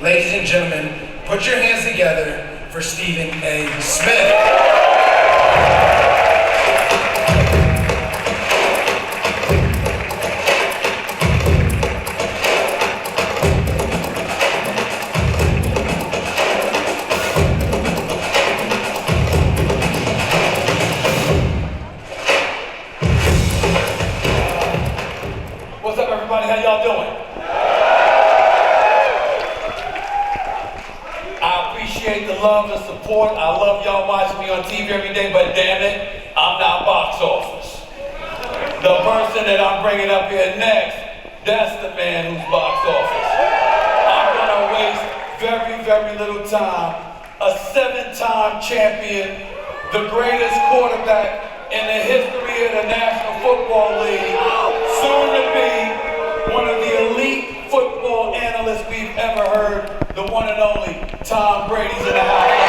Ladies and gentlemen, put your hands together for Stephen A. Smith. What's up, everybody? How y'all doing? I appreciate the love and support. I love y'all watching me on TV every day, but damn it, I'm not box office. The person that I'm bringing up here next, that's the man who's box office. I'm gonna waste very, very little time. A 7-time champion, the greatest quarterback in the history of the National Football League, soon to be one of the elite football analysts we've ever heard, the one and only Tom Brady's in the house.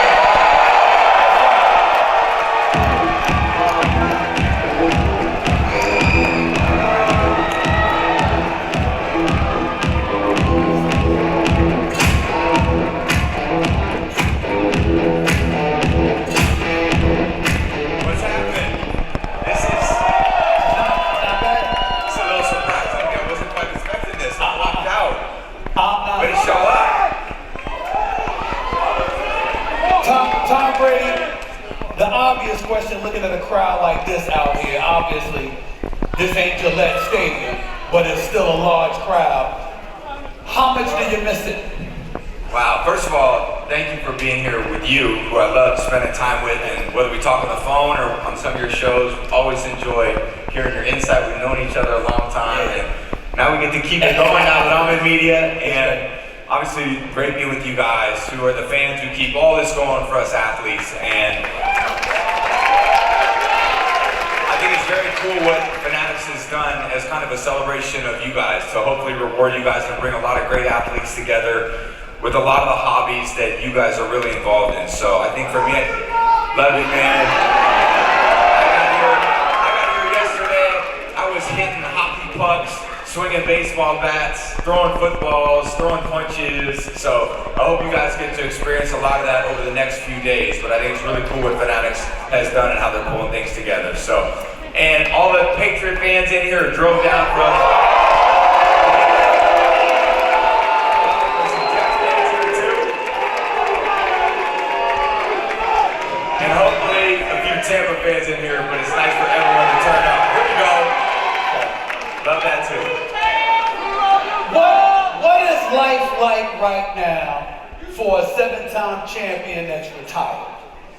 Tom Brady, the obvious question looking at a crowd like this out here, obviously this ain't Gillette Stadium, but it's still a large crowd. How much did you miss it? Wow, first of all, thank you for being here with you, who I love spending time with, and whether we talk on the phone or on some of your shows, always enjoy hearing your insight. We've known each other a long time, and now we get to keep it going now that I'm in media, and obviously, great being with you guys, who are the fans who keep all this going for us athletes. And I think it's very cool what Fanatics has done as kind of a celebration of you guys, to hopefully reward you guys and bring a lot of great athletes together with a lot of the hobbies that you guys are really involved in. So I think for me, love it, man. I got here yesterday, I was hitting hockey pucks, swinging baseball bats, throwing footballs, throwing punches. So I hope you guys get to experience a lot of that over the next few days. But I think it's really cool what Fanatics has done and how they're pulling things together. So, and all the Patriot fans in here drove down from. And hopefully a few Tampa fans in here, but it's nice for everyone to turn out. Here we go. Love that too. What is life like right now for a 7-time champion that's retired?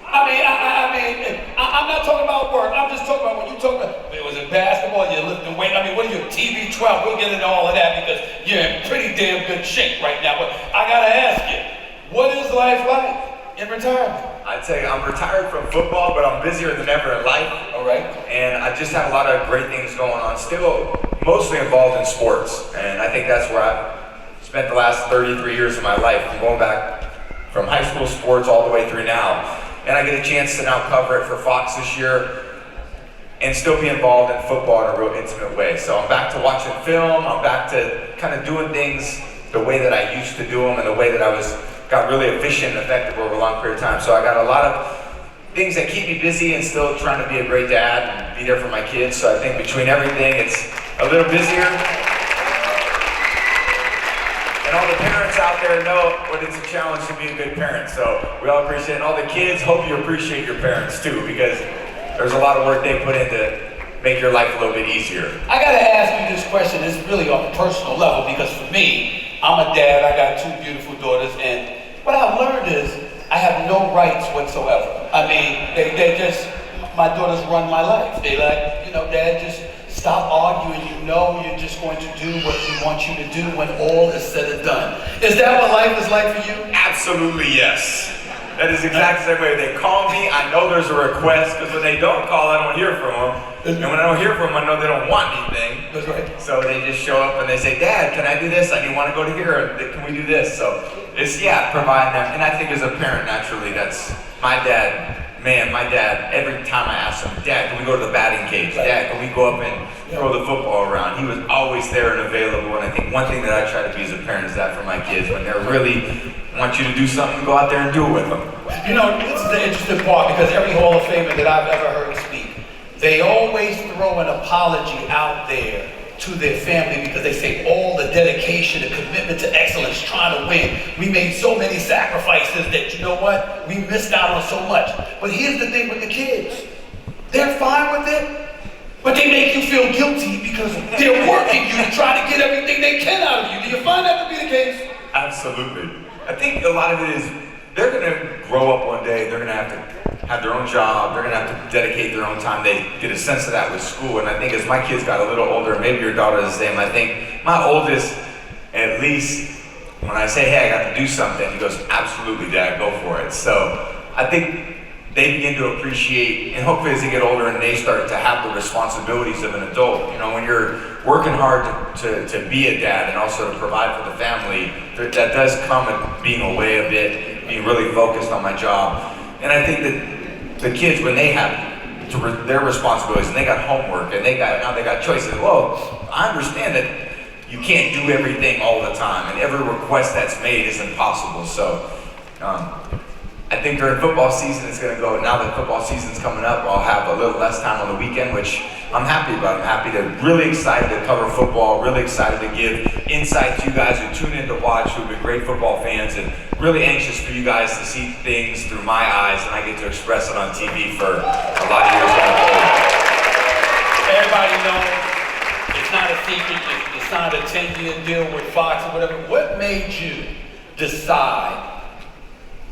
I'm not talking about work. I'm just talking about when you talk about, it was in basketball, you're lifting weight. What are you, TV 12? We'll get into all of that because you're in pretty damn good shape right now. But I gotta ask you, what is life like in retirement? I'd say I'm retired from football, but I'm busier than ever in life. All right. And I just have a lot of great things going on. Still mostly involved in sports. And I think that's where I've spent the last 33 years of my life, going back from high school sports all the way through now. And I get a chance to now cover it for Fox this year and still be involved in football in a real intimate way. So I'm back to watching film. I'm back to kind of doing things the way that I used to do them and the way that got really efficient and effective over a long period of time. So I got a lot of things that keep me busy and still trying to be a great dad and be there for my kids. So I think between everything, it's a little busier. And all the parents out there know what it's a challenge to be a good parent. So we all appreciate it. And all the kids, hope you appreciate your parents too, because there's a lot of work they put in to make your life a little bit easier. I gotta ask you this question. It's really on a personal level because for me, I'm a dad. I got 2 beautiful daughters, and what I've learned is I have no rights whatsoever. They just, my daughters run my life. They like, Dad, just stop arguing. You're just going to do what we want you to do when all is said and done. Is that what life is like for you? Absolutely yes. That is exactly the same way. They call me, I know there's a request, because when they don't call, I don't hear from them. And when I don't hear from them, I know they don't want anything. That's right. So they just show up and they say, Dad, can I do this? I want to go to here. Can we do this? So it's, providing them. And I think as a parent, naturally, that's my dad man, my dad, every time I asked him, Dad, can we go to the batting cage? Dad, can we go up and throw the football around? He was always there and available. And I think one thing that I try to be as a parent is that for my kids, when they're really want you to do something, go out there and do it with them. You know, this is the interesting part because every Hall of Famer that I've ever heard speak, they always throw an apology out there to their family because they say all the dedication, the commitment to excellence, trying to win. We made so many sacrifices that, you know what, we missed out on so much. But here's the thing with the kids. They're fine with it, but they make you feel guilty because they're working you to try to get everything they can out of you. Do you find that to be the case? Absolutely. I think a lot of it is they're going to grow up one day, they're going to have their own job, they're going to have to dedicate their own time. They get a sense of that with school. And I think as my kids got a little older, maybe your daughter is the same, I think my oldest, at least when I say, hey, I got to do something, he goes, absolutely, Dad, go for it. So I think they begin to appreciate, and hopefully as they get older and they start to have the responsibilities of an adult, you know, when you're working hard to be a dad and also to provide for the family, that does come with being away a bit, being really focused on my job. And I think that the kids, when they have their responsibilities and they got homework and now they got choices, well, I understand that you can't do everything all the time and every request that's made is impossible. So I think during football season it's going to go, now that football season's coming up, I'll have a little less time on the weekend, which I'm happy about. I'm happy really excited to cover football, really excited to give insight to you guys who tune in to watch, who've been great football fans, and really anxious for you guys to see things through my eyes, and I get to express it on TV for a lot of years going forward. Everybody knows it's not a secret, it's not a 10-year deal with Fox or whatever. What made you decide,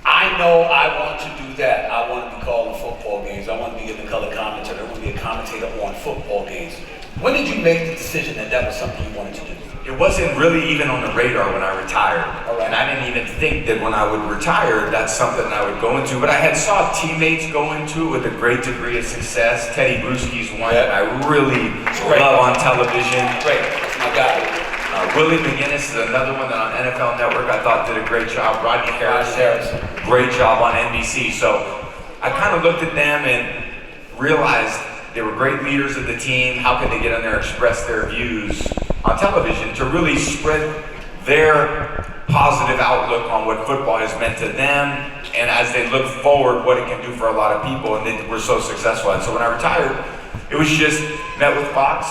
I know I want to do that. I want to be calling football games. I want to be giving color commentary. I want to be a commentator on football games. When did you make the decision that that was something you wanted to do? It wasn't really even on the radar when I retired. All right. And I didn't even think that when I would retire, that's something I would go into. But I had saw teammates go into it with a great degree of success. Teddy Bruschi's one that I really love on television. Great, that's my guy. Willie McGinnis is another one that on NFL Network I thought did a great job. Rodney Harrison, great job on NBC. So I kind of looked at them and realized they were great leaders of the team. How could they get on there and express their views on television to really spread their positive outlook on what football has meant to them, and as they look forward, what it can do for a lot of people, and they were so successful. And so when I retired, it was just met with Fox,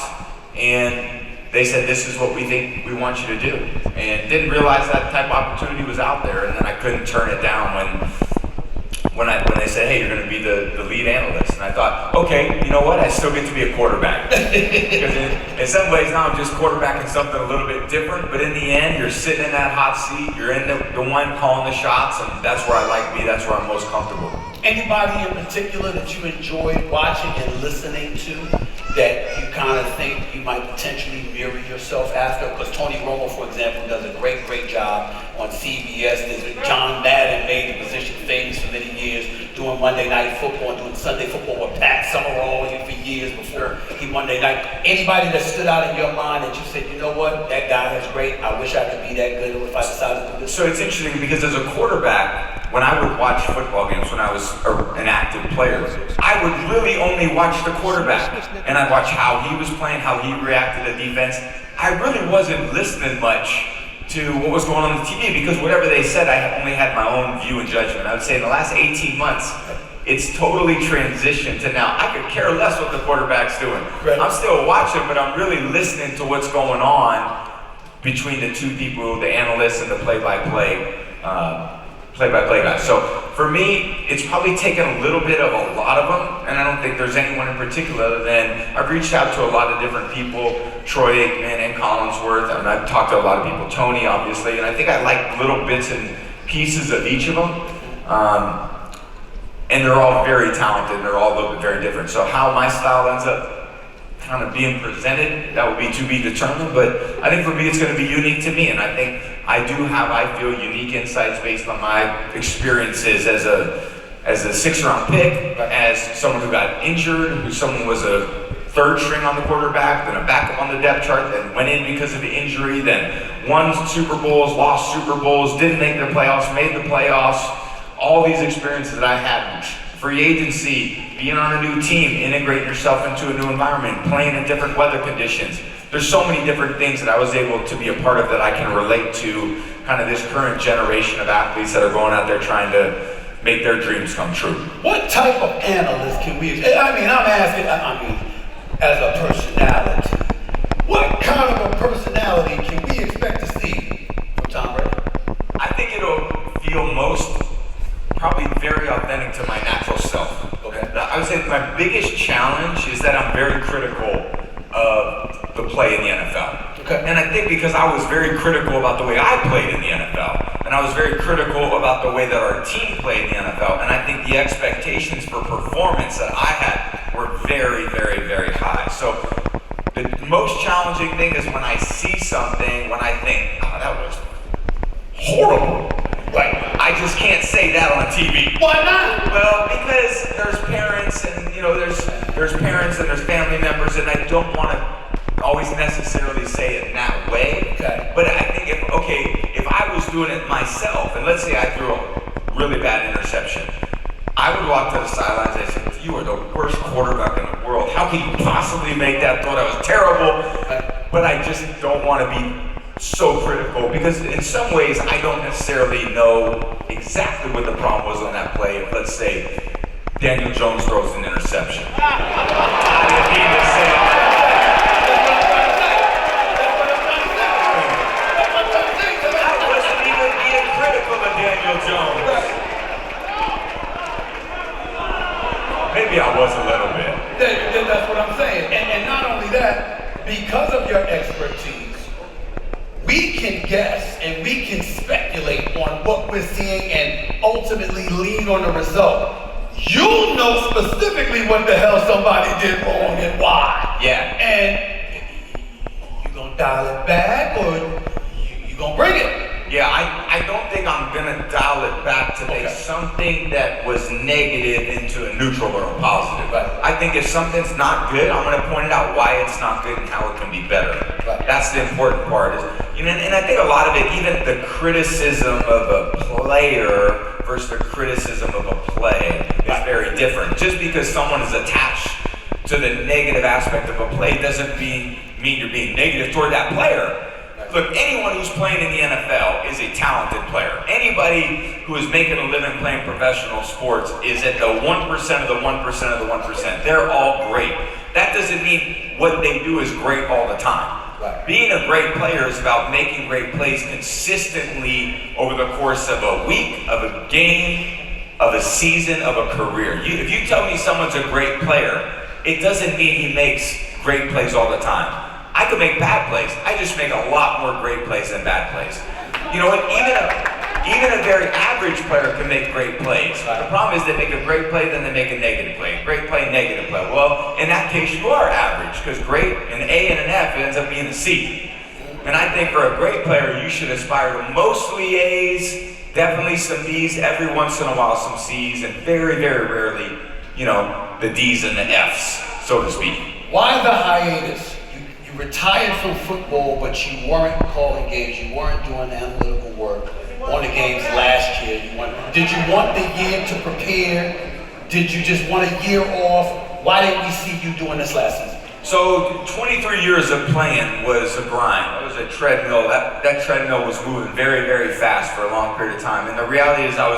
and they said, this is what we think we want you to do. And didn't realize that type of opportunity was out there, and then I couldn't turn it down when they said, hey, you're going to be the lead analyst. And I thought, okay, you know what? I still get to be a quarterback. Because in some ways now I'm just quarterbacking something a little bit different, but in the end, you're sitting in that hot seat, you're in the one calling the shots, and that's where I like to be, that's where I'm most comfortable. Anybody in particular that you enjoyed watching and listening to that you kind of think you might potentially mirror yourself after? Because Tony Romo, for example, does a great job on CBS. John Madden made the position famous for many years, doing Monday Night Football and doing Sunday Football with Pat Summerall for years before he Monday Night. Anybody that stood out in your mind that you said, you know what, that guy is great, I wish I could be that good if I decided to do this? So it's interesting because as a quarterback, when I would watch football games, when I was an active player, I would really only watch the quarterback. And I'd watch how he was playing, how he reacted to defense. I really wasn't listening much to what was going on the TV because whatever they said, I only had my own view and judgment. I would say in the last 18 months, it's totally transitioned to now. I could care less what the quarterback's doing. Right. I'm still watching, but I'm really listening to what's going on between the two people, the analysts and the play-by-play guys. So for me, it's probably taken a little bit of a lot of them, and I don't think there's anyone in particular other than I've reached out to a lot of different people, Troy Aikman and Collinsworth, and I've talked to a lot of people, Tony obviously, and I think I like little bits and pieces of each of them. And they're all very talented, and they're all a little bit very different. So how my style ends up kind of being presented, that would be to be determined, but I think for me it's going to be unique to me, and I think I do have, I feel, unique insights based on my experiences as a sixth-round pick, as someone who got injured, who someone was a third string on the quarterback, then a backup on the depth chart, then went in because of the injury, then won Super Bowls, lost Super Bowls, didn't make the playoffs, made the playoffs. All these experiences that I had free agency, being on a new team, integrating yourself into a new environment, playing in different weather conditions. There's so many different things that I was able to be a part of that I can relate to kind of this current generation of athletes that are going out there trying to make their dreams come true. What type of analyst can we, I'm asking, as a personality, what kind of a personality can we expect to see from Tom Brady? I think it'll feel probably very authentic to my natural self. Okay. I would say my biggest challenge is that I'm very critical of the play in the NFL. Okay. And I think because I was very critical about the way I played in the NFL, and I was very critical about the way that our team played in the NFL, and I think the expectations for performance that I had were very, very, very high. So the most challenging thing is when I see something, when I think, oh, that was horrible. Like, I just can't say that on TV. Why not? Well, because there's parents and, there's parents and there's family members, and I don't want to always necessarily say it in that way. Okay. But I think if I was doing it myself, and let's say I threw a really bad interception, I would walk to the sidelines and say, you are the worst quarterback in the world. How can you possibly make that throw? That was terrible. But I just don't want to be so critical, because in some ways I don't necessarily know exactly what the problem was on that play. If, let's say, Daniel Jones throws an interception. I didn't mean to say that. I wasn't even being critical of Daniel Jones. Maybe I was a little bit. That's what I'm saying. And not only that, because of your expertise, we can guess and we can speculate on what we're seeing and ultimately lean on the result. You'll know specifically what the hell somebody did wrong and why. Yeah. And you gonna dial it back or you gonna bring it? Yeah, I don't think I'm gonna dial it back to make something that was negative into a neutral or a positive. Right. I think if something's not good, I'm gonna point it out why it's not good and how it can be better. Right. That's the important part. And I think a lot of it, even the criticism of a player versus the criticism of a play is very different. Just because someone is attached to the negative aspect of a play doesn't mean you're being negative toward that player. Look, anyone who's playing in the NFL is a talented player. Anybody who is making a living playing professional sports is at the 1% of the 1% of the 1%. They're all great. That doesn't mean what they do is great all the time. Right. Being a great player is about making great plays consistently over the course of a week, of a game, of a season, of a career. If you tell me someone's a great player, it doesn't mean he makes great plays all the time. I could make bad plays. I just make a lot more great plays than bad plays. You know what? Even a very average player can make great plays. The problem is they make a great play, then they make a negative play. Great play, negative play. Well, in that case, you are average, because great, an A and an F ends up being a C. And I think for a great player, you should aspire to mostly A's, definitely some B's, every once in a while some C's, and very, very rarely, the D's and the F's, so to speak. Why the hiatus? You retired from football, but you weren't calling games. You weren't doing analytical work on the games last year. Did you want the year to prepare? Did you just want a year off? Why didn't we see you doing this last season? So 23 years of playing was a grind. It was a treadmill. That treadmill was moving very, very fast for a long period of time. And the reality is I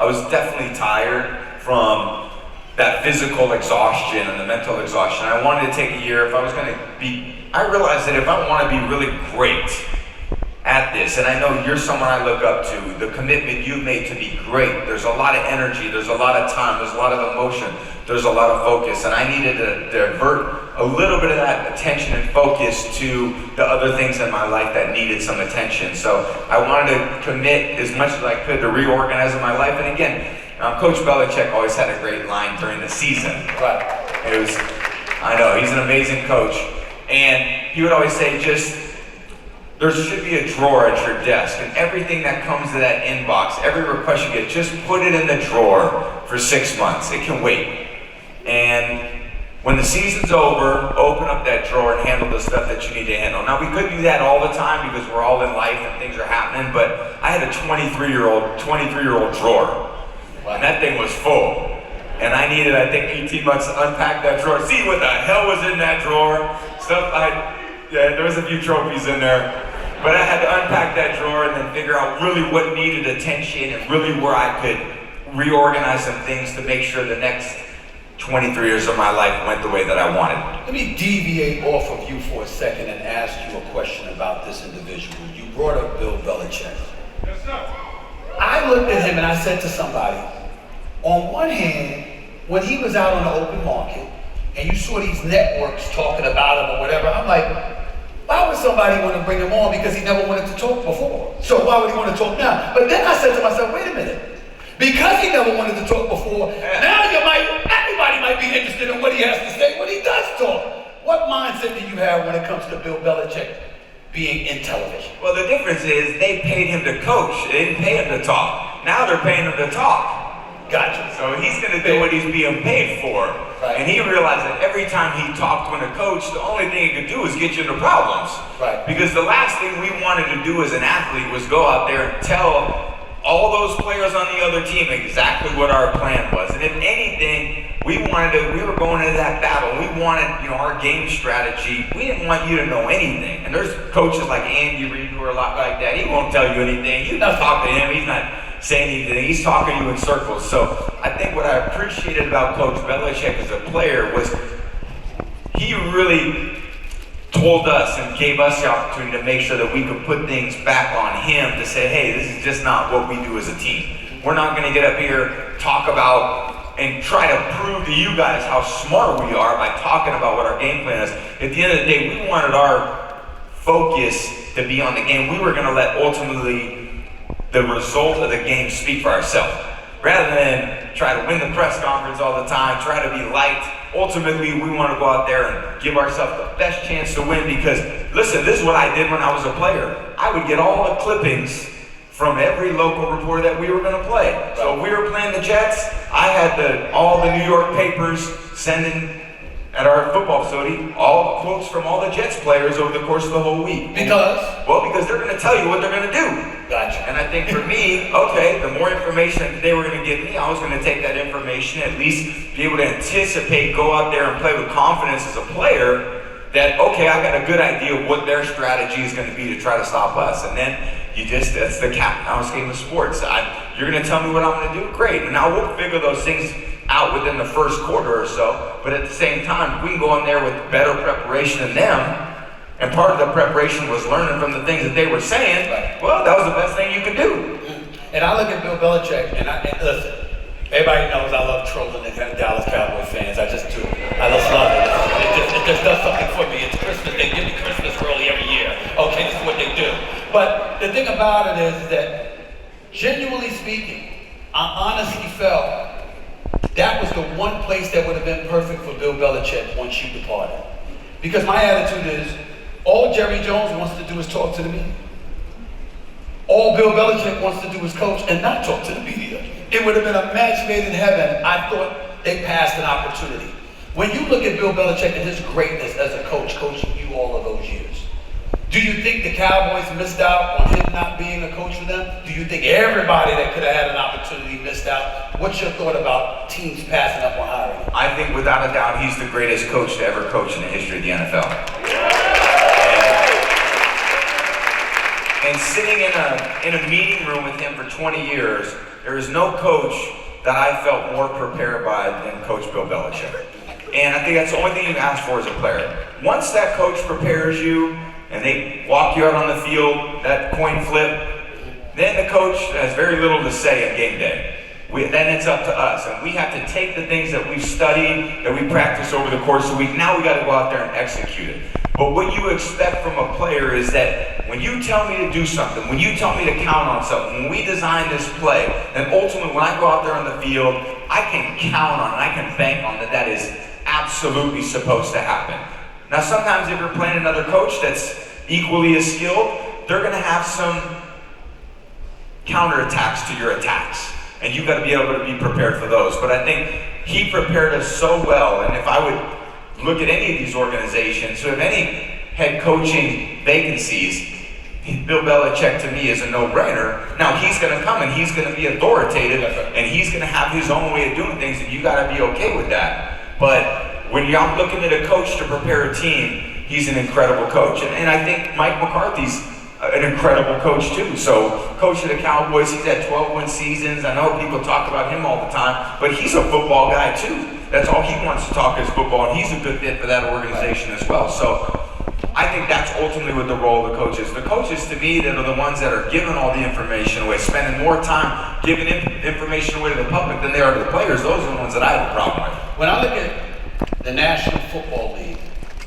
was definitely tired from that physical exhaustion and the mental exhaustion. I wanted to take a year. I realized that if I want to be really great at this, and I know you're someone I look up to, the commitment you've made to be great, there's a lot of energy, there's a lot of time, there's a lot of emotion, there's a lot of focus, and I needed to divert a little bit of that attention and focus to the other things in my life that needed some attention. So I wanted to commit as much as I could to reorganizing my life. And again, Coach Belichick always had a great line during the season. Right. I know, he's an amazing coach. And he would always say, there should be a drawer at your desk, and everything that comes to that inbox, every request you get, just put it in the drawer for 6 months. It can wait. And when the season's over, open up that drawer and handle the stuff that you need to handle. Now, we couldn't do that all the time because we're all in life and things are happening, but I had a 23-year-old drawer. Wow. And that thing was full. And I needed, I think, 18 months to unpack that drawer, see what the hell was in that drawer. There was a few trophies in there. But I had to unpack that drawer and then figure out really what needed attention and really where I could reorganize some things to make sure the next 23 years of my life went the way that I wanted. Let me deviate off of you for a second and ask you a question about this individual. You brought up Bill Belichick. Yes, sir. I looked at him and I said to somebody, on one hand, when he was out on the open market and you saw these networks talking about him or whatever, I'm like, why would somebody want to bring him on because he never wanted to talk before? So why would he want to talk now? But then I said to myself, wait a minute. Because he never wanted to talk before, now everybody might be interested in what he has to say when he does talk. What mindset do you have when it comes to Bill Belichick being in television? Well, the difference is they paid him to coach. They didn't pay him to talk. Now they're paying him to talk. Gotcha. So he's going to do what he's being paid for. Right. And he realized that every time he talked when a coach, the only thing he could do is get you into problems. Right. Because the last thing we wanted to do as an athlete was go out there and tell all those players on the other team exactly what our plan was. And if anything, we were going into that battle. We wanted, our game strategy. We didn't want you to know anything. And there's coaches like Andy Reid who are a lot like that. He won't tell you anything. You don't talk to him. He's not saying anything. He's talking to you in circles. So I think what I appreciated about Coach Belichick as a player was he really told us and gave us the opportunity to make sure that we could put things back on him to say, hey, this is just not what we do as a team. We're not going to get up here, talk about, and try to prove to you guys how smart we are by talking about what our game plan is. At the end of the day, we wanted our focus to be on the game. We were going to let ultimately the result of the game speak for ourselves. Rather than try to win the press conference all the time, try to be liked. Ultimately, we want to go out there and give ourselves the best chance to win because, listen, this is what I did when I was a player. I would get all the clippings from every local reporter that we were going to play. Right. So if we were playing the Jets, I had all the New York papers sending at our football facility all the quotes from all the Jets players over the course of the whole week. Because? Well, because they're going to tell you what they're going to do. Gotcha. And I think for me, okay, the more information that they were going to give me, I was going to take that information, at least be able to anticipate, go out there and play with confidence as a player that, okay, I got a good idea of what their strategy is going to be to try to stop us. And then that's the captain house game of sports. You're going to tell me what I'm going to do? Great. And now we'll figure those things out within the first quarter or so. But at the same time, we can go in there with better preparation than them. And part of the preparation was learning from the things that they were saying. Well, that was the best thing you could do. And I look at Bill Belichick, and listen, everybody knows I love trolling the Dallas Cowboy fans. I just do. I just love it. It just does something for me. It's Christmas. They give me Christmas early every year. Okay, this is what they do. But the thing about it is that, genuinely speaking, I honestly felt that was the one place that would have been perfect for Bill Belichick once you departed. Because my attitude is, all Jerry Jones wants to do is talk to the media. All Bill Belichick wants to do is coach and not talk to the media. It would have been a match made in heaven. I thought they passed an opportunity. When you look at Bill Belichick and his greatness as a coach, coaching you all of those years, do you think the Cowboys missed out on him not being a coach for them? Do you think everybody that could have had an opportunity missed out? What's your thought about teams passing up on hiring him? I think without a doubt he's the greatest coach to ever coach in the history of the NFL. And sitting in a meeting room with him for 20 years, there is no coach that I felt more prepared by than Coach Bill Belichick. And I think that's the only thing you ask for as a player. Once that coach prepares you and they walk you out on the field, that coin flip, then the coach has very little to say on game day. Then it's up to us. And we have to take the things that we've studied, that we practice over the course of the week. Now we got to go out there and execute it. But what you expect from a player is that when you tell me to do something, when you tell me to count on something, when we design this play, then ultimately when I go out there on the field, I can count on it, I can bank on that is absolutely supposed to happen. Now sometimes if you're playing another coach that's equally as skilled, they're going to have some counterattacks to your attacks. And you've got to be able to be prepared for those. But I think he prepared us so well, and if I would look at any of these organizations who have any head coaching vacancies, Bill Belichick to me is a no-brainer. Now he's going to come and he's going to be authoritative and he's going to have his own way of doing things, and you got to be okay with that. But when you're looking at a coach to prepare a team, he's an incredible coach. And I think Mike McCarthy's an incredible coach too. So coach of the Cowboys, he's had 12-win seasons. I know people talk about him all the time, but he's a football guy too. That's all he wants to talk is football, and he's a good fit for that organization as well. So I think that's ultimately what the role of the coaches. The coaches, to me, that are the ones that are giving all the information away, spending more time giving information away to the public than they are to the players. Those are the ones that I have a problem with. When I look at the National Football League,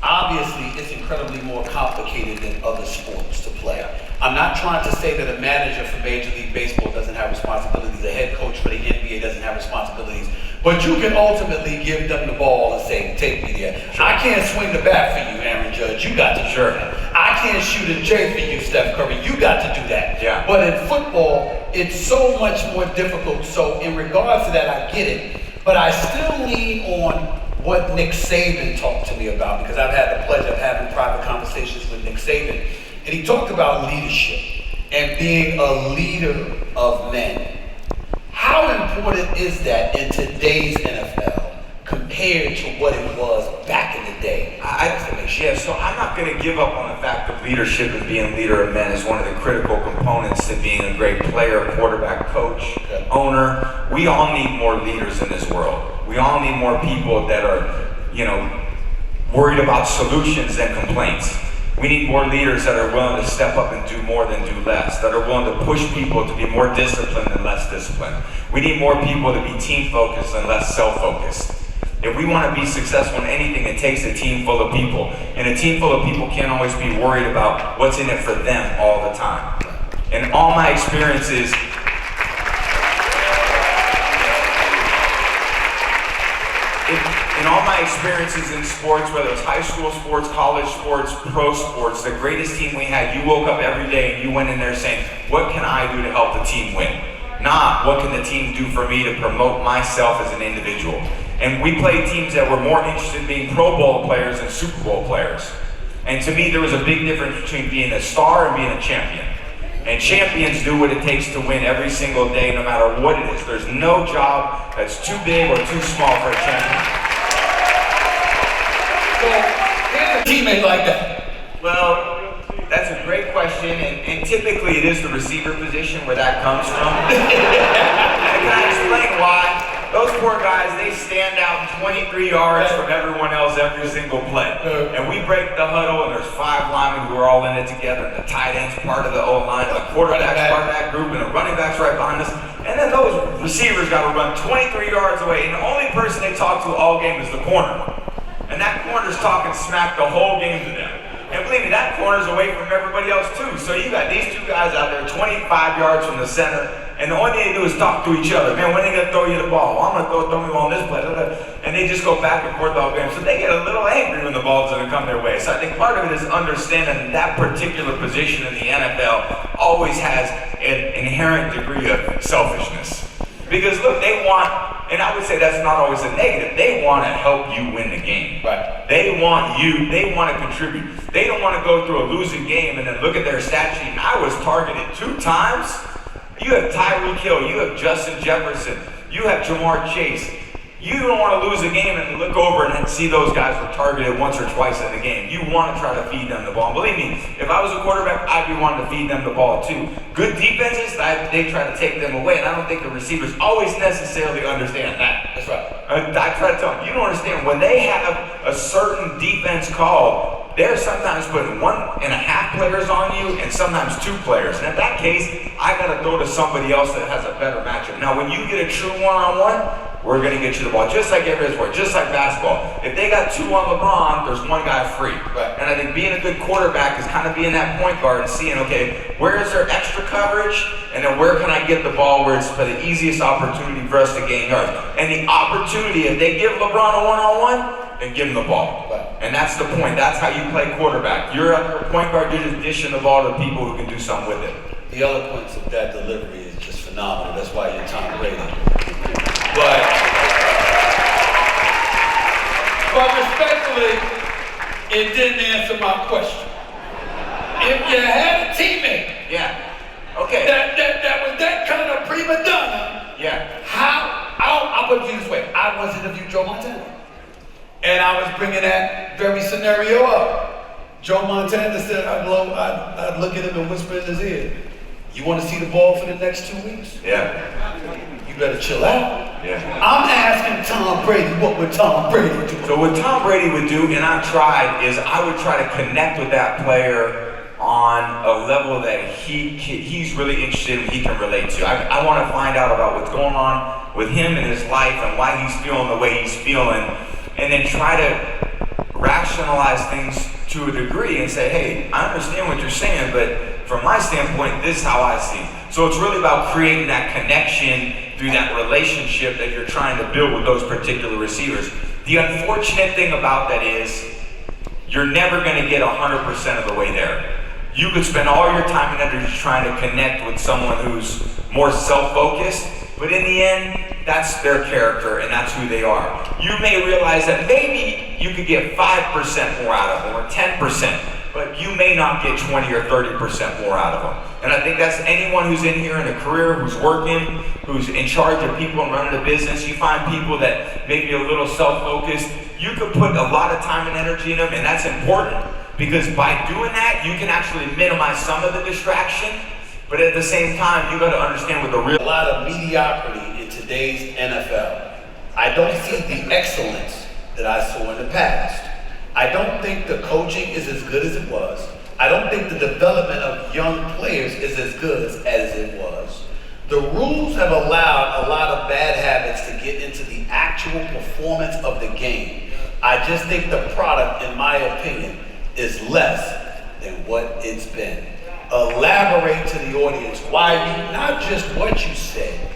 obviously it's incredibly more complicated than other sports to play. I'm not trying to say that a manager for Major League Baseball doesn't have responsibilities, a head coach for the NBA doesn't have responsibilities, but you can ultimately give them the ball and say, take me there. Sure. I can't swing the bat for you, Aaron Judge. You got to do that. I can't shoot a J for you, Steph Curry. You got to do that. Yeah. But in football, it's so much more difficult. So in regards to that, I get it. But I still lean on what Nick Saban talked to me about, because I've had the pleasure of having private conversations with Nick Saban. And he talked about leadership and being a leader of men. How important is that in today's NFL compared to what it was back in the day? So I'm not going to give up on the fact that leadership and being a leader of men is one of the critical components to being a great player, quarterback, coach, owner. We all need more leaders in this world. We all need more people that are, worried about solutions than complaints. We need more leaders that are willing to step up and do more than do less, that are willing to push people to be more disciplined than less disciplined. We need more people to be team-focused and less self-focused. If we want to be successful in anything, it takes a team full of people. And a team full of people can't always be worried about what's in it for them all the time. In all my experiences, in sports, whether it's high school sports, college sports, pro sports, the greatest team we had, you woke up every day and you went in there saying, what can I do to help the team win? Not, what can the team do for me to promote myself as an individual? And we played teams that were more interested in being Pro Bowl players than Super Bowl players. And to me, there was a big difference between being a star and being a champion. And champions do what it takes to win every single day, no matter what it is. There's no job that's too big or too small for a champion. So, here's a teammate like that. Well, that's a great question, and typically it is the receiver position where that comes from. And can I explain why? Those poor guys, they stand out 23 yards from everyone else every single play. And we break the huddle, and there's 5 linemen who are all in it together. And the tight end's part of the O-line, the quarterback's part of that group, and the running back's right behind us. And then those receivers got to run 23 yards away, and the only person they talk to all game is the corner. And that corner's talking smack the whole game to them. And believe me, that corner's away from everybody else too. So you got these 2 guys out there 25 yards from the center, and the only thing they do is talk to each other. Man, when are they gonna throw you the ball? Well, I'm gonna throw me the ball on this play. And they just go back and forth all game. So they get a little angry when the ball's gonna come their way. So I think part of it is understanding that particular position in the NFL always has an inherent degree of selfishness. Because look, they want, and I would say that's not always a negative, they want to help you win the game. Right. They want to contribute. They don't want to go through a losing game and then look at their stat sheet. I was targeted 2 times. You have Tyreek Hill, you have Justin Jefferson, you have Jamar Chase. You don't want to lose a game and look over and see those guys were targeted once or twice in the game. You want to try to feed them the ball. And believe me, if I was a quarterback, I'd be wanting to feed them the ball too. Good defenses, they try to take them away, and I don't think the receivers always necessarily understand that. That's right. I try to tell them, you don't understand, when they have a certain defense called, they're sometimes putting 1.5 players on you and sometimes 2 players. And in that case, I got to throw to somebody else that has a better matchup. Now, when you get a true one-on-one, we're going to get you the ball, just like every sport, just like basketball. If they got 2 on LeBron, there's 1 guy free. Right. And I think being a good quarterback is kind of being that point guard and seeing, okay, where is there extra coverage? And then where can I get the ball where it's for the easiest opportunity for us to gain yards? And the opportunity, if they give LeBron a one-on-one, then give him the ball. Right. And that's the point. That's how you play quarterback. You're a point guard, you're just dishing the ball to people who can do something with it. The eloquence of that delivery is just phenomenal. That's why you're Tom Brady. But respectfully, it didn't answer my question. If you had a teammate. Yeah. Okay. That was that kind of prima donna. Yeah. I'll put it this way. I was interviewing Joe Montana. And I was bringing that very scenario up. Joe Montana said, I'd look at him and whisper in his ear, you want to see the ball for the next 2 weeks? Yeah. You better chill out. Yeah. I'm asking Tom Brady, what would Tom Brady do? So what Tom Brady would do, and I've tried, is I would try to connect with that player on a level that he's really interested in, he can relate to. I want to find out about what's going on with him in his life and why he's feeling the way he's feeling, and then try to rationalize things to a degree and say, hey, I understand what you're saying, but from my standpoint, this is how I see it. So it's really about creating that connection through that relationship that you're trying to build with those particular receivers. The unfortunate thing about that is you're never going to get 100% of the way there. You could spend all your time and energy trying to connect with someone who's more self-focused, but in the end, that's their character and that's who they are. You may realize that maybe you could get 5% more out of them or 10%, but you may not get 20 or 30% more out of them. And I think that's anyone who's in here in a career, who's working, who's in charge of people and running a business. You find people that may be a little self-focused. You could put a lot of time and energy in them, and that's important because by doing that, you can actually minimize some of the distraction. But at the same time, you got to understand what the real... A lot of mediocrity in today's NFL. I don't see the excellence that I saw in the past. I don't think the coaching is as good as it was. I don't think the development of young players is as good as it was. The rules have allowed a lot of bad habits to get into the actual performance of the game. I just think the product, in my opinion, is less than what it's been. Elaborate to the audience why you, not just what you said,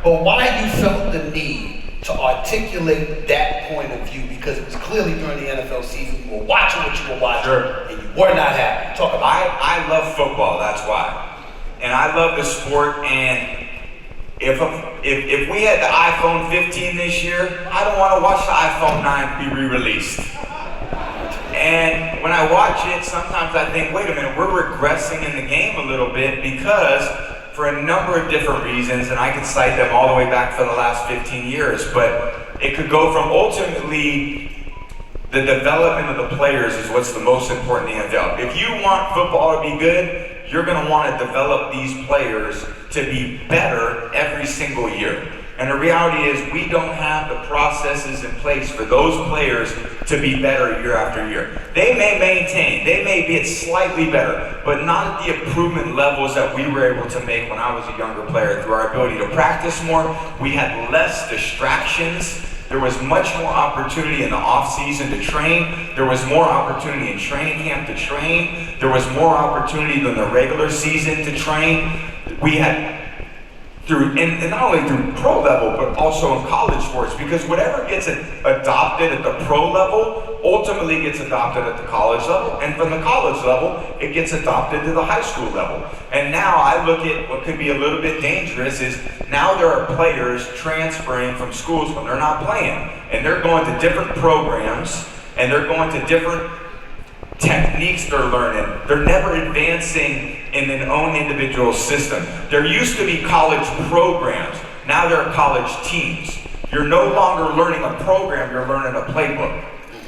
but why you felt the need to articulate that point of view, because it was clearly during the NFL season, you were watching what you were watching, and you were not happy. Talk about it. I love football, that's why. And I love the sport, and if we had the iPhone 15 this year, I don't want to watch the iPhone 9 be re-released. And when I watch it, sometimes I think, wait a minute, we're regressing in the game a little bit because for a number of different reasons, and I could cite them all the way back for the last 15 years, but it could go from ultimately the development of the players is what's the most important in the NFL. If you want football to be good, you're going to want to develop these players to be better every single year. And the reality is we don't have the processes in place for those players to be better year after year. They may maintain, they may get slightly better, but not at the improvement levels that we were able to make when I was a younger player through our ability to practice more. We had less distractions. There was much more opportunity in the off season to train. There was more opportunity in training camp to train. There was more opportunity than the regular season to train. We had and not only through pro level, but also in college sports, because whatever gets adopted at the pro level ultimately gets adopted at the college level, and from the college level, it gets adopted to the high school level. And now I look at what could be a little bit dangerous is now there are players transferring from schools when they're not playing, and they're going to different programs, and they're going to different techniques they're learning. They're never advancing in an own individual system. There used to be college programs. Now there are college teams. You're no longer learning a program, you're learning a playbook.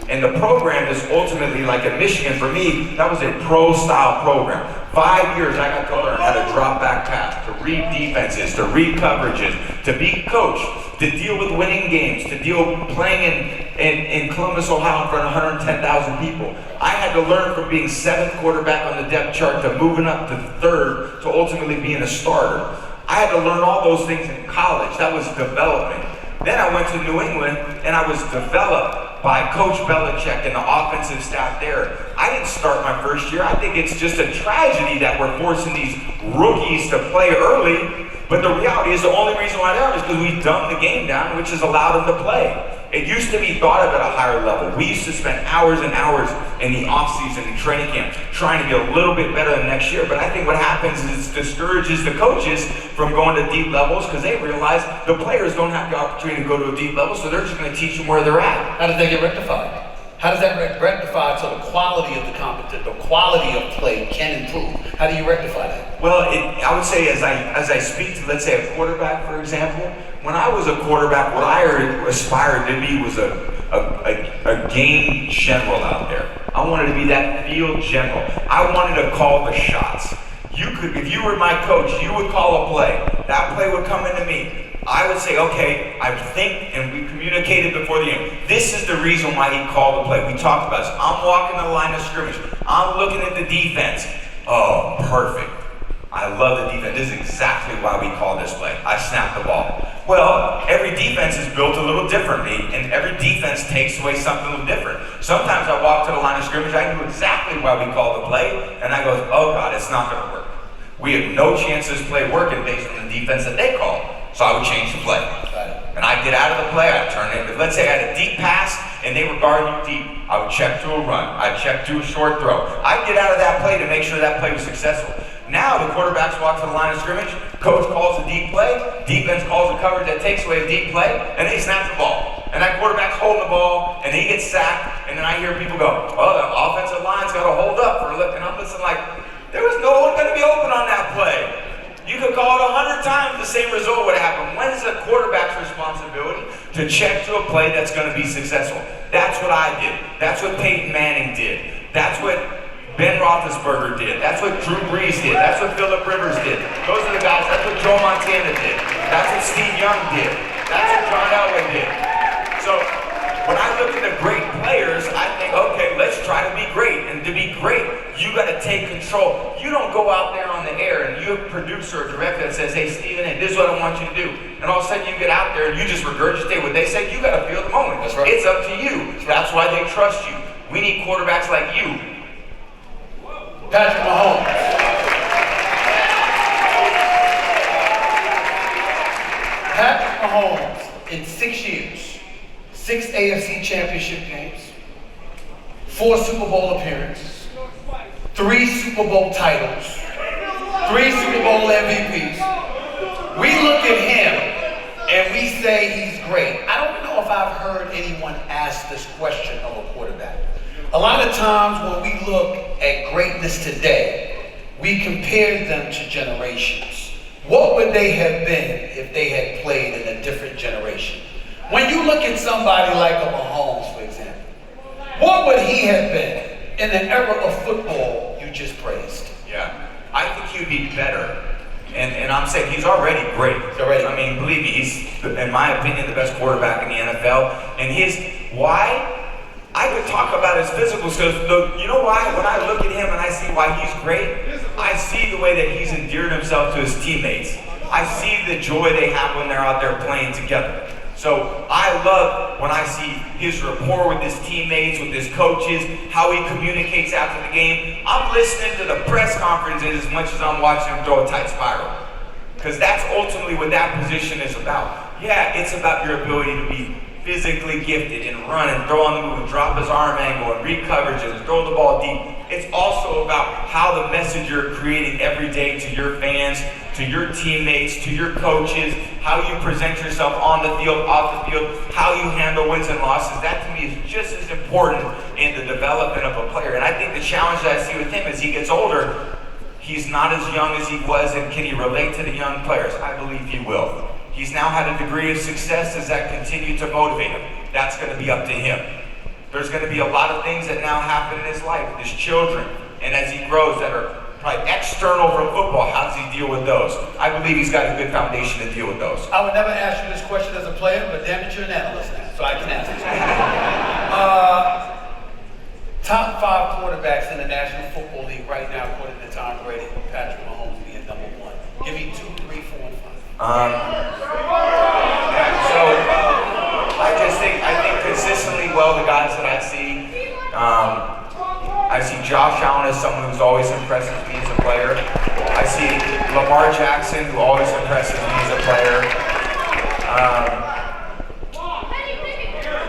And the program is ultimately, like at Michigan, for me, that was a pro-style program. 5 years I got to learn how to drop back pass, to read defenses, to read coverages, to be coached, to deal with winning games, to deal playing in Columbus, Ohio in front of 110,000 people. I had to learn from being 7th quarterback on the depth chart to moving up to 3rd to ultimately being a starter. I had to learn all those things in college. That was development. Then I went to New England and I was developed by Coach Belichick and the offensive staff there. I didn't start my first year. I think it's just a tragedy that we're forcing these rookies to play early. But the reality is the only reason why they are is because we dumbed the game down, which has allowed them to play. It used to be thought of at a higher level. We used to spend hours and hours in the off-season and training camp trying to be a little bit better than next year. But I think what happens is it discourages the coaches from going to deep levels because they realize the players don't have the opportunity to go to a deep level, so they're just going to teach them where they're at. How did they get rectified? How does that rectify so the quality of the competition, the quality of play can improve? How do you rectify that? Well, I would say as I speak to, let's say, a quarterback, for example, when I was a quarterback, what I aspired to be was a game general out there. I wanted to be that field general. I wanted to call the shots. If you were my coach, you would call a play. That play would come into me. I would say, okay, I think, and we communicated before the game, this is the reason why he called the play. We talked about this. I'm walking the line of scrimmage. I'm looking at the defense. Oh, perfect. I love the defense. This is exactly why we call this play. I snapped the ball. Well, every defense is built a little differently, and every defense takes away something a little different. Sometimes I walk to the line of scrimmage, I knew exactly why we called the play, and I go, oh God, it's not going to work. We have no chance of this play working based on the defense that they call. So I would change the play. And I'd get out of the play, I'd turn it. Let's say I had a deep pass and they were guarding you deep. I would check to a run. I'd check to a short throw. I'd get out of that play to make sure that play was successful. Now the quarterbacks walk to the line of scrimmage, coach calls a deep play, defense calls a coverage that takes away a deep play, and they snap the ball. And that quarterback's holding the ball, and he gets sacked, and then I hear people go, oh, the offensive line's got to hold up for a look. And I'm listening like, there was no one going to be open on that play. You could call it 100 times, the same result would happen. When is the quarterback's responsibility to check to a play that's going to be successful? That's what I did. That's what Peyton Manning did. That's what Ben Roethlisberger did. That's what Drew Brees did. That's what Phillip Rivers did. Those are the guys. That's what Joe Montana did. That's what Steve Young did. That's what John Elway did. So when I look at the great players, I think, okay, let's try to be great. And to be great, you got to take control. You don't go out there on the air and you have a producer or director that says, hey, Steven, hey, this is what I want you to do. And all of a sudden you get out there and you just regurgitate what they say. You got to feel the moment. That's right. It's up to you. That's why they trust you. We need quarterbacks like you. Patrick Mahomes. Patrick Mahomes, in 6 years, 6 AFC championship games, 4 Super Bowl appearances, 3 Super Bowl titles, 3 Super Bowl MVPs. We look at him and we say he's great. I don't know if I've heard anyone ask this question of a quarterback. A lot of times when we look at greatness today, we compare them to generations. What would they have been if they had played in a different generation? When you look at somebody like a Mahomes, for example, what would he have been in the era of football you just praised? Yeah, I think he'd be better. And I'm saying he's already great. I mean, believe me, he's, in my opinion, the best quarterback in the NFL. And why? I could talk about his physical skills. You know why? When I look at him and I see why he's great, I see the way that he's endeared himself to his teammates. I see the joy they have when they're out there playing together. So I love when I see his rapport with his teammates, with his coaches, how he communicates after the game. I'm listening to the press conferences as much as I'm watching him throw a tight spiral. Because that's ultimately what that position is about. Yeah, it's about your ability to be physically gifted and run and throw on the move and drop his arm angle and read coverages and throw the ball deep. It's also about how the message you're creating every day to your fans, to your teammates, to your coaches, how you present yourself on the field, off the field, how you handle wins and losses. That to me is just as important in the development of a player. And I think the challenge that I see with him as he gets older, he's not as young as he was, and can he relate to the young players? I believe he will. He's now had a degree of success. Does that continue to motivate him? That's going to be up to him. There's going to be a lot of things that now happen in his life, his children, and as he grows that are probably external from football. How does he deal with those? I believe he's got a good foundation to deal with those. I would never ask you this question as a player, but damn it, you're an analyst now, so I can ask this question. Top 5 quarterbacks in the National Football League right now, according to Tom Brady, Patrick Mahomes being number 1. Give me 2, 3, 4, and 5. So I think consistently well the guys that I see. I see Josh Allen as someone who's always impresses me as a player. I see Lamar Jackson, who always impresses me as a player.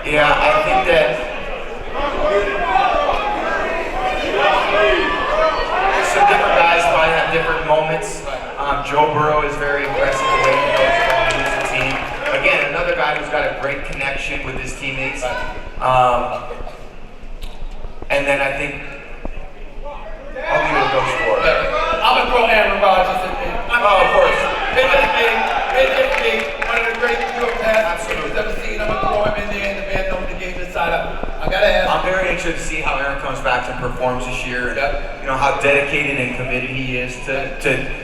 Yeah, I think that some different guys probably have different moments. Joe Burrow is very impressive the way he knows how to use the team. Again, another guy who's got a great connection with his teammates. And then I think I'll leave it with those four. I'm gonna throw Aaron Rodgers in there. Oh, of course. It's just me. One of the great New York passes you've ever seen. I'm gonna throw him in there, and the man knows the game inside out. I gotta ask. I'm very interested to see how Aaron comes back and performs this year. And, you know, how dedicated and committed he is to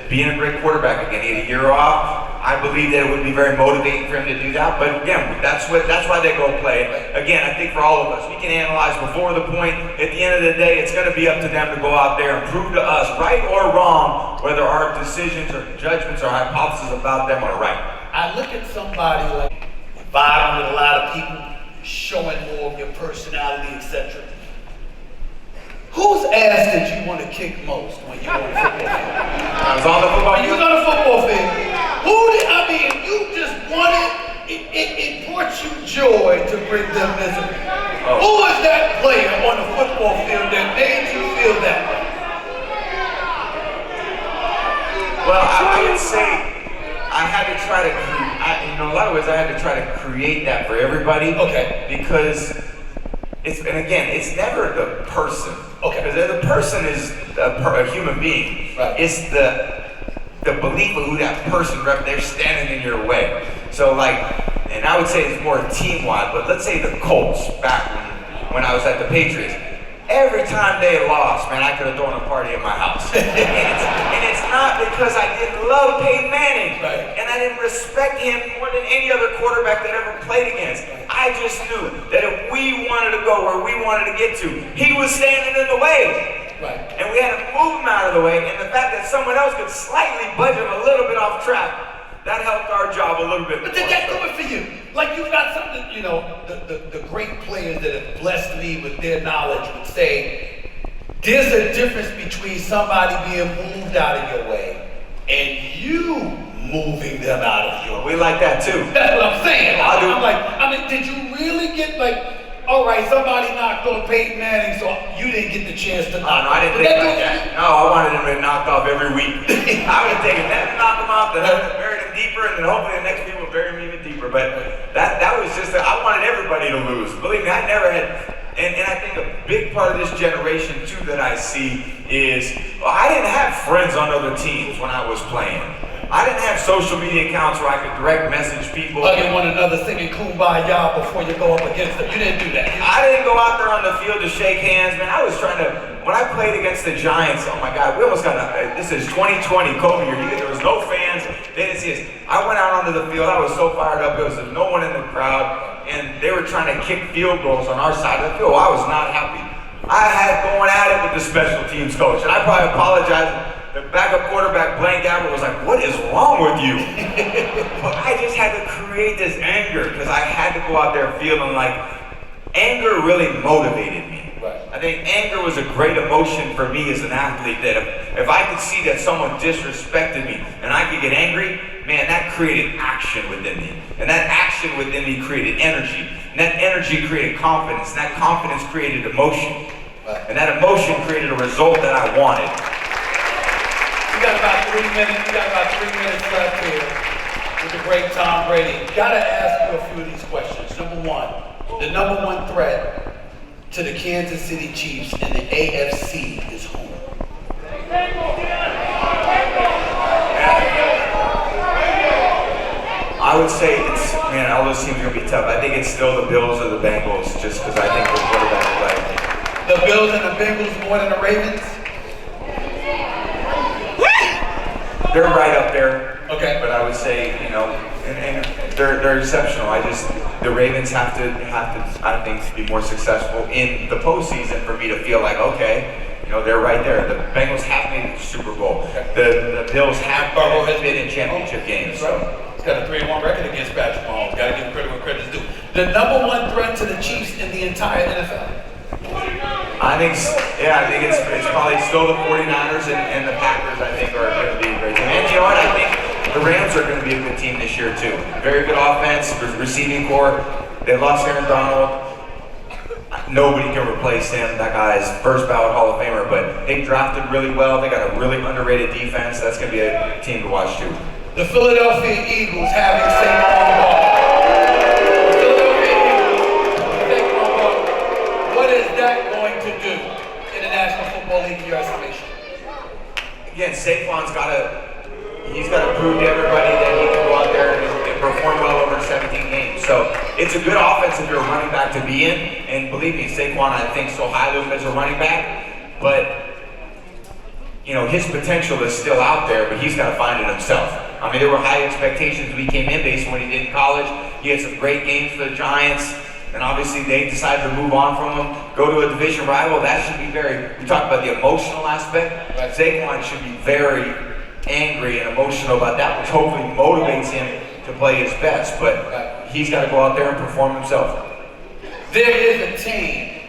being a great quarterback again. He had a year off. I believe that it would be very motivating for him to do that. But again, that's why they go play. Again, I think for all of us, we can analyze before the point. At the end of the day, it's going to be up to them to go out there and prove to us, right or wrong, whether our decisions or judgments or hypotheses about them are right. I look at somebody like vibing with a lot of people, showing more of your personality, etc. Whose ass did you want to kick most when you were on the football field? I was on the football When you was on the football field, you just wanted, it brought you joy to bring them misery. Oh. Who was that player on the football field that made you feel that way? Well, I would say I had to try to, in a lot of ways, I had to try to create that for everybody. Okay. Because it's never the person. Okay. Because the person is a human being. Right. It's the belief of who that person they're standing in your way. So like, and I would say it's more team-wide, but let's say the Colts back when I was at the Patriots. Every time they lost, man, I could have thrown a party at my house. and it's not because I didn't love Peyton Manning. Right. And I didn't respect him more than any other quarterback that ever played against. I just knew that if we wanted to go where we wanted to get to, he was standing in the way. Right. And we had to move him out of the way. And the fact that someone else could slightly budge him a little bit off track, that helped our job a little bit. But did that do it for you? Like you got something, you know, the great players that have blessed me with their knowledge would say, there's a difference between somebody being moved out of your way and you moving them out of your way. We like that too. That's what I'm saying. I I'm like, did you really get like, all right, somebody knocked on Peyton Manning, so you didn't get the chance to knock. No, I didn't think like that. No, I wanted him to be knocked off every week. I would have taken that to knock him off, then buried him deeper, and then hopefully the next people would bury him even deeper. But that was just, I wanted everybody to lose. Believe me, I never had, and I think a big part of this generation too that I see is, I didn't have friends on other teams when I was playing. I didn't have social media accounts where I could direct message people. Hugging one another, singing Kumbaya before you go up against them. You didn't do that. I didn't go out there on the field to shake hands, man. I was trying to, when I played against the Giants, oh my God, we almost got, this is 2020, COVID year. There was no fans, they didn't see us. I went out onto the field, I was so fired up, there was no one in the crowd, and they were trying to kick field goals on our side of the field. I was not happy. I had going at it with the special teams coach, and I probably apologized. The backup quarterback, Blaine Gabbert, was like, what is wrong with you? But I just had to create this anger because I had to go out there feeling like anger really motivated me. Right. I think anger was a great emotion for me as an athlete, that if I could see that someone disrespected me and I could get angry, man, that created action within me. And that action within me created energy. And that energy created confidence. And that confidence created emotion. Right. And that emotion created a result that I wanted. We got about 3 minutes. We got about 3 minutes left here with the great Tom Brady. Gotta ask you a few of these questions. Number one, the number one threat to the Kansas City Chiefs in the AFC is who? I would say it's, man, all those teams are gonna be tough. I think it's still the Bills or the Bengals, just because I think the quarterback play. The Bills and the Bengals more than the Ravens? They're right up there. Okay. But I would say, you know, and they're exceptional. The Ravens have to, I think, be more successful in the postseason for me to feel like, okay, you know, they're right there. The Bengals have been in the Super Bowl. The Bills have been in championship games. So. He's got a 3-1 record against Patrick Mahomes. Got to give credit where credit's due. The number one threat to the Chiefs in the entire NFL? I think it's probably still the 49ers and the Packers, I think, are going to be a great team. And you know what? I think the Rams are going to be a good team this year, too. Very good offense, receiving core. They lost Aaron Donald. Nobody can replace him. That guy's first ballot Hall of Famer. But they drafted really well. They got a really underrated defense. That's going to be a team to watch, too. The Philadelphia Eagles having Saquon Barkley. The Philadelphia Eagles, Saquon Barkley. What is that going to do? it's a good offense if you're a running back to be in. And believe me, Saquon, I think so highly of him as a running back, but his potential is still out there, but he's got to find it himself. I mean, there were high expectations when he came in based on what he did in college. He had some great games for the Giants, and obviously they decided to move on from him, go to a division rival. That should be we talk about the emotional aspect. Right. Saquon should be very angry and emotional about that, which hopefully motivates him to play his best, but he's got to go out there and perform himself. There is a team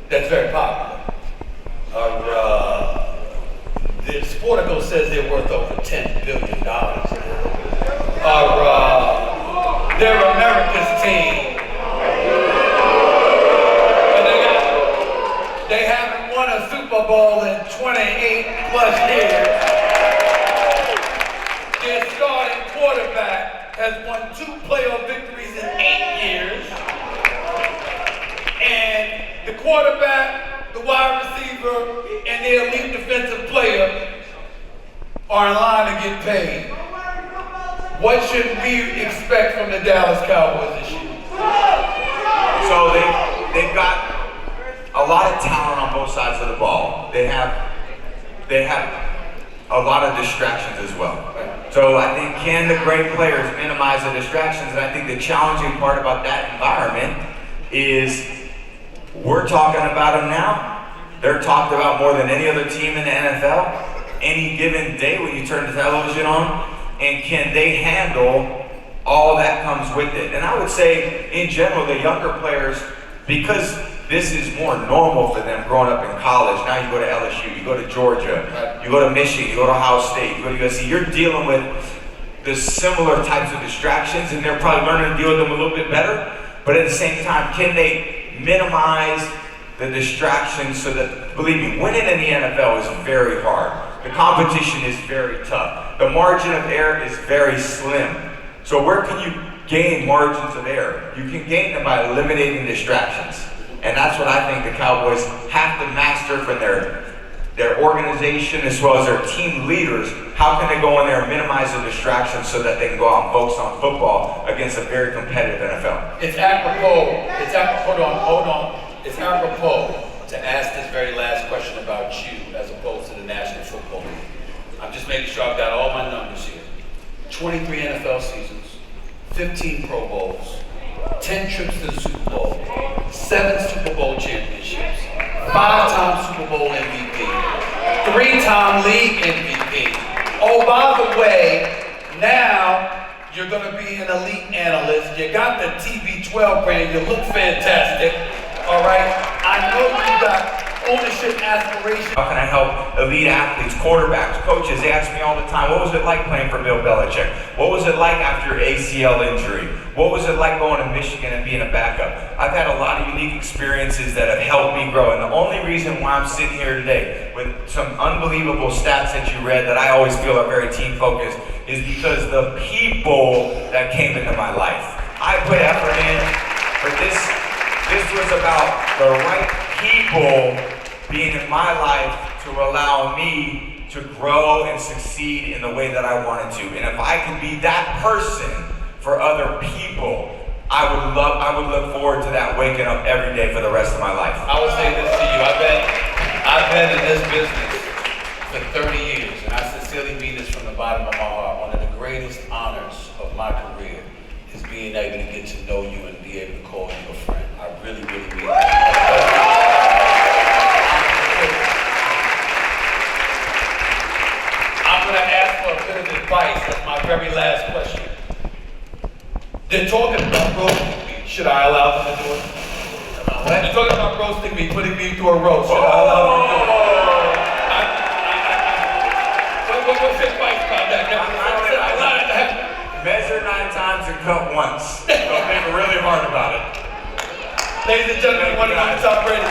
that's very popular. The Sportico says they're worth over $10 billion. They're America's team. But they haven't won a Super Bowl in 28 plus years. Their starting quarterback has won 2 playoff victories in 8 years. And the quarterback, the wide receiver, and the elite defensive player are in line to get paid. What should we expect from the Dallas Cowboys this year? So they've got a lot of talent on both sides of the ball. They have a lot of distractions as well. So I think, can the great players minimize the distractions? And I think the challenging part about that environment is we're talking about them now. They're talked about more than any other team in the NFL any given day when you turn the television on. And can they handle all that comes with it? And I would say, in general, the younger players, because this is more normal for them growing up in college. Now you go to LSU, you go to Georgia, you go to Michigan, you go to Ohio State, you go to USC. You're dealing with the similar types of distractions, and they're probably learning to deal with them a little bit better. But at the same time, can they minimize the distractions so that, believe me, winning in the NFL is very hard. The competition is very tough. The margin of error is very slim. So where can you gain margins of error? You can gain them by eliminating distractions. And that's what I think the Cowboys have to master from their organization as well as their team leaders. How can they go in there and minimize the distractions so that they can go out and focus on football against a very competitive NFL? It's apropos, it's apropos to ask this very last question about you as opposed to the National Football League. I'm just making sure I've got all my numbers here. 23 NFL seasons, 15 Pro Bowls, 10 trips to the Super Bowl, 7 Super Bowl championships, 5-time Super Bowl MVP, 3-time league MVP. Oh, by the way, now you're going to be an elite analyst. You got the TB12 brand. You look fantastic. All right? I know you got ownership aspirations. How can I help elite athletes, quarterbacks, coaches? They ask me all the time, what was it like playing for Bill Belichick? What was it like after your ACL injury? What was it like going to Michigan and being a backup? I've had a lot of unique experiences that have helped me grow. And the only reason why I'm sitting here today with some unbelievable stats that you read that I always feel are very team focused is because the people that came into my life. I put effort in, but this was about the right people being in my life to allow me to grow and succeed in the way that I wanted to. And if I could be that person for other people, I would look forward to that waking up every day for the rest of my life. I would say this to you, I've been in this business for 30 years, and I sincerely mean this from the bottom of my heart. One of the greatest honors of my career is being able to get to know you and be able to call you a friend. I really, really mean that. I'm going to ask for a bit of advice as my very last question. They're talking about roasting me. Should I allow them to do it? They're talking about roasting me, putting me through a roast. Should I allow them to do it? What's your advice about that? Measure 9 times and cut once. Don't think really hard about it. Ladies and gentlemen, one of the top Brady.